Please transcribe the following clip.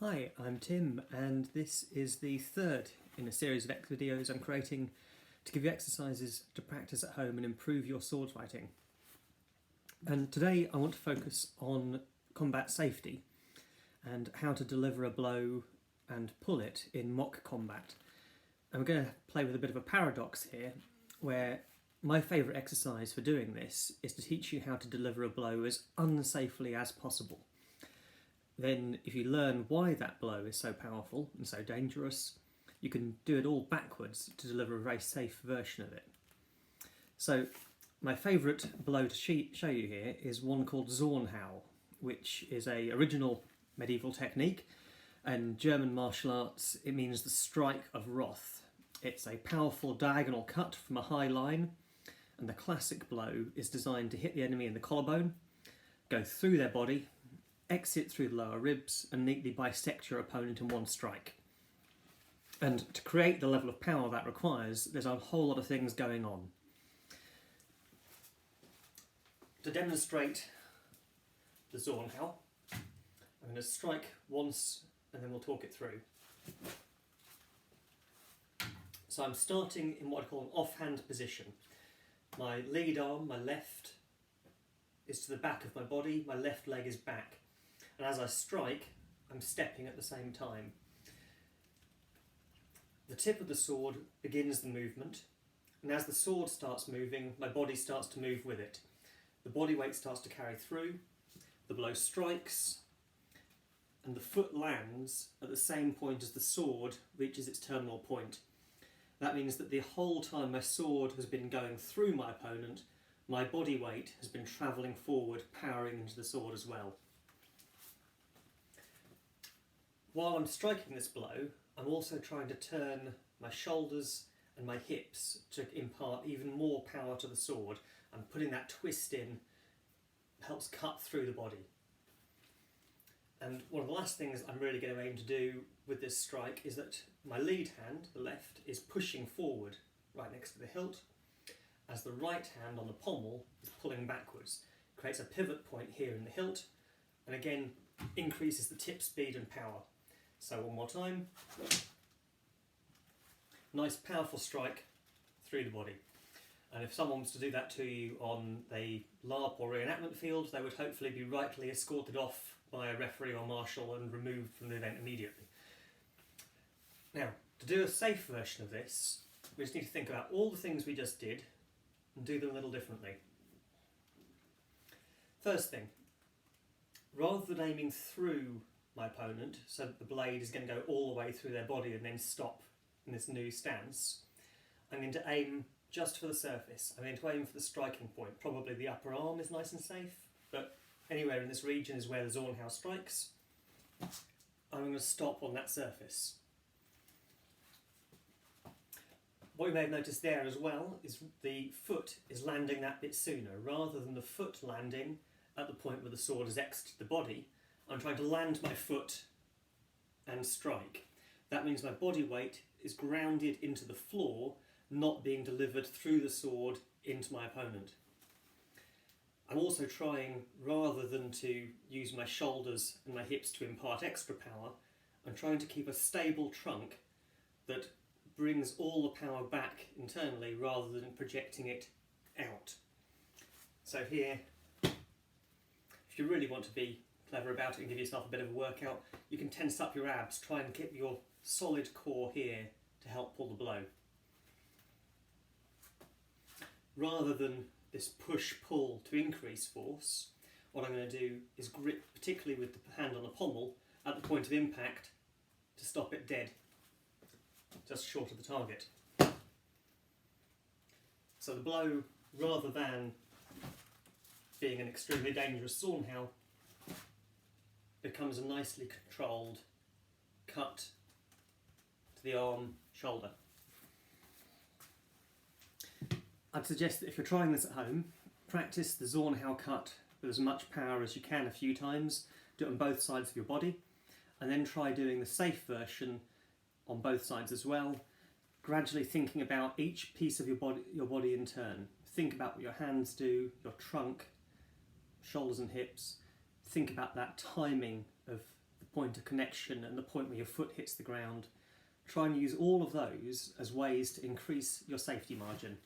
Hi, I'm Tim, and this is the third in a series of videos I'm creating to give you exercises to practice at home and improve your sword fighting. And today I want to focus on combat safety and how to deliver a blow and pull it in mock combat. And we're going to play with a bit of a paradox here, where my favourite exercise for doing this is to teach you how to deliver a blow as unsafely as possible. Then if you learn why that blow is so powerful and so dangerous, you can do it all backwards to deliver a very safe version of it. So my favourite blow to show you here is one called Zornhau, which is an original medieval technique. And German martial arts, it means the strike of wrath. It's a powerful diagonal cut from a high line, and the classic blow is designed to hit the enemy in the collarbone, go through their body, exit through the lower ribs, and neatly bisect your opponent in one strike. And to create the level of power that requires, there's a whole lot of things going on. To demonstrate the Zornhau, I'm going to strike once and then we'll talk it through. So I'm starting in what I call an offhand position. My lead arm, my left, is to the back of my body, my left leg is back. And as I strike, I'm stepping at the same time. The tip of the sword begins the movement, and as the sword starts moving, my body starts to move with it. The body weight starts to carry through, the blow strikes, and the foot lands at the same point as the sword reaches its terminal point. That means that the whole time my sword has been going through my opponent, my body weight has been travelling forward, powering into the sword as well. While I'm striking this blow, I'm also trying to turn my shoulders and my hips to impart even more power to the sword, and putting that twist in helps cut through the body. And one of the last things I'm really going to aim to do with this strike is that my lead hand, the left, is pushing forward right next to the hilt, as the right hand on the pommel is pulling backwards. It creates a pivot point here in the hilt, and again increases the tip speed and power. So one more time. Nice powerful strike through the body. And if someone was to do that to you on a LARP or reenactment field, they would hopefully be rightly escorted off by a referee or marshal and removed from the event immediately. Now, to do a safe version of this, we just need to think about all the things we just did and do them a little differently. First thing, rather than aiming through my opponent so that the blade is going to go all the way through their body and then stop in this new stance, I'm going to aim just for the surface. I'm going to aim for the striking point. Probably the upper arm is nice and safe, but anywhere in this region is where the Zornhau strikes. I'm going to stop on that surface. What you may have noticed there as well is the foot is landing that bit sooner. Rather than the foot landing at the point where the sword has exited the body, I'm trying to land my foot and strike. That means my body weight is grounded into the floor, not being delivered through the sword into my opponent. I'm also trying, rather than to use my shoulders and my hips to impart extra power, I'm trying to keep a stable trunk that brings all the power back internally rather than projecting it out. So here, if you really want to be clever about it and give yourself a bit of a workout, you can tense up your abs, try and keep your solid core here to help pull the blow. Rather than this push-pull to increase force, what I'm going to do is grip, particularly with the hand on the pommel, at the point of impact to stop it dead, just short of the target. So the blow, rather than being an extremely dangerous Zornhau, becomes a nicely controlled cut to the arm, shoulder. I'd suggest that if you're trying this at home, practice the Zornhau cut with as much power as you can a few times, do it on both sides of your body, and then try doing the safe version on both sides as well, gradually thinking about each piece of your body in turn. Think about what your hands do, your trunk, shoulders and hips. Think about that timing of the point of connection and the point where your foot hits the ground. Try and use all of those as ways to increase your safety margin.